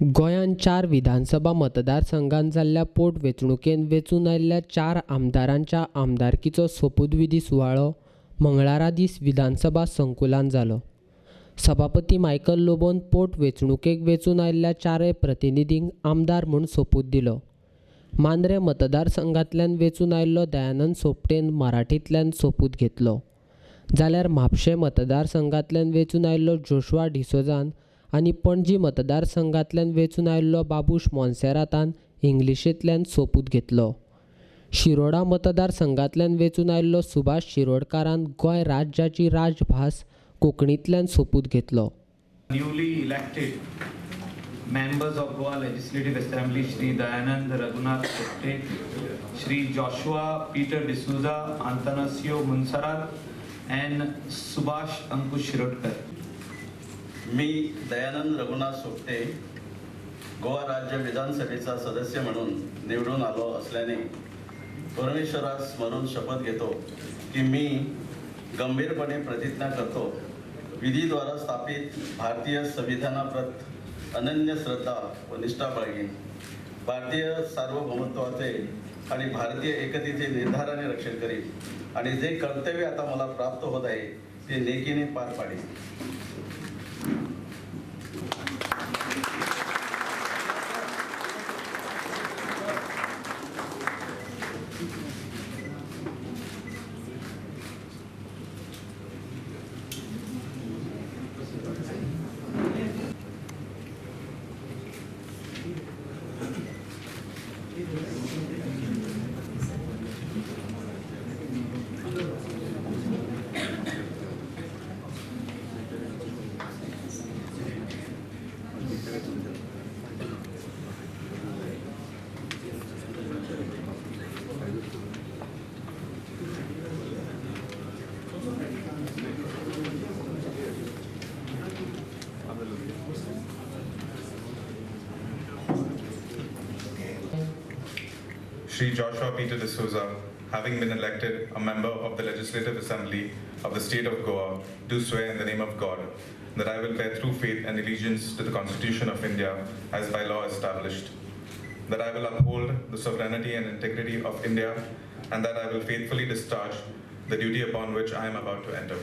गोंयांत 4 विधानसभा मतदारसंघांत जाल्ल्या पोटवेंचणुकेंत वेंचून आयिल्ल्या 4 आमदारांच्या आमदारकीचो सोपूतविधी सुवाळो मंगळारा दीस विधानसभा संकुलांत जालो. सभापती मायकल लोबोन पोटवेंचणुकेक वेंचून आयिल्ल्या 4 प्रतिनिधींक आमदार म्हूण सोपूत दिलो. मांद्रे मतदारसंघांतल्यान वेंचून आयिल्लो दयानंद सोपटेन मराठींतल्यान सोपूत घेतलो, जाल्यार म्हापशें मतदारसंघांतल्यान वेंचून आयिल्लो जोशुआ डिसोझान आनी पणजी मतदारसंघांतल्यान वेंचून आयिल्लो बाबूश मोन्सेरातान इंग्लिशींतल्यान सोपूत घेतलो. शिरोडा मतदारसंघांतल्यान वेंचून आयिल्लो सुभाष शिरोडकारान गोंय राज्याची राजभास कोंकणींतल्यान सोपूत घेतलो. Newly elected members of Goa Legislative Assembly Shri Dayanand Raghunath Sopte, Shri Joshua Peter D'Souza, Antanasio Monserrat and Subhash Ankush Shirodkar. मी दयानंद रघुनाथ सोपटे गोवा राज्य विधानसभेचा सदस्य म्हणून निवडून आलो असल्याने परमेश्वरास स्मरून शपथ घेतो की मी गंभीरपणे प्रतिज्ञा करतो, विधीद्वारा स्थापित भारतीय संविधानाप्रत अनन्य श्रद्धा व निष्ठा बाळगीन, भारतीय सार्वभौमत्वाचे आणि भारतीय एकतेचे निर्धाराने रक्षण करीन आणि जे कर्तव्य आता मला प्राप्त होत आहे ते नेकीने पार पाडेन. Shri Joshua Peter D'Souza, having been elected a member of the Legislative Assembly of the State of Goa, do swear in the name of God that I will bear true faith and allegiance to the Constitution of India as by law established, that I will uphold the sovereignty and integrity of India, and that I will faithfully discharge the duty upon which I am about to enter.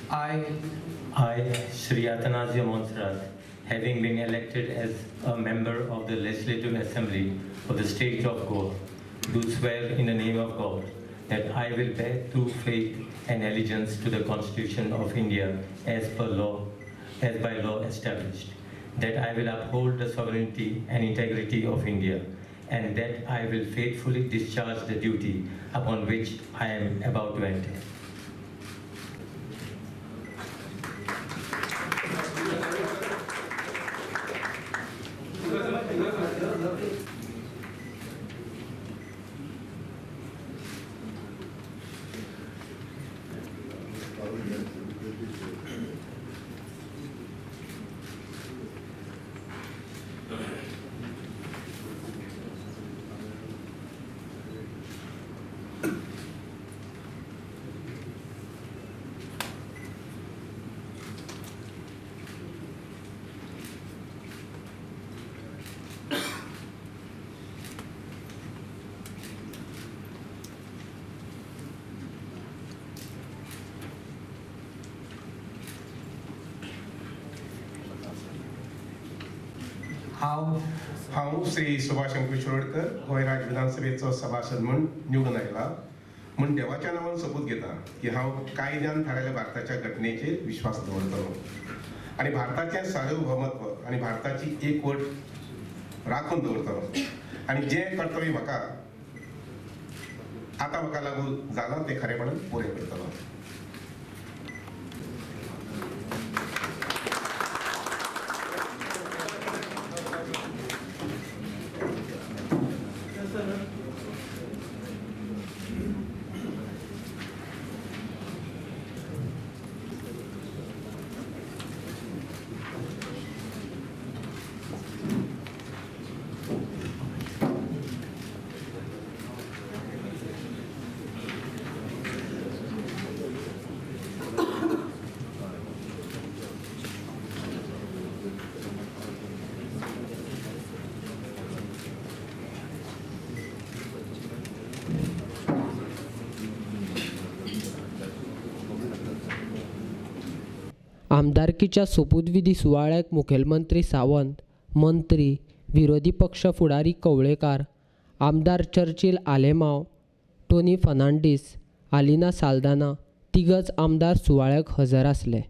I, Shri Atanasio Monserrat, having been elected as a member of the Legislative Assembly of the State of Goa, do swear in the name of God that I will bear true faith and allegiance to the Constitution of India as by law established, that I will uphold the sovereignty and integrity of India, and that I will faithfully discharge the duty upon which I am about to enter. How हांव श्री सुभाष अंकुश शिरोडकर गोंय राज्य विधानसभेचो सभासद म्हूण निवडून आयला म्हूण देवाच्या नांवान शपथ घेता की हांव कायद्यान थारायल्या भारताच्या घटनेचेर विश्वास दवरतलों आनी भारताचें सार्वभौमत्व आनी भारताची एकवट राखून दवरतलों आनी जें कर्तव्य म्हाका लागू जालां तें खरेपणान पुरे करतलों. आमदारकीच्या सोपूतविधी सुवाळ्याक मुखेलमंत्री सावंत, मंत्री, विरोधी पक्ष फुडारी कवळेकार, आमदार चर्चिल आलेमांव, टोनी फर्नांडीस, आलिना साल्दाना तिगच आमदार सुवाळ्याक हजर आसले.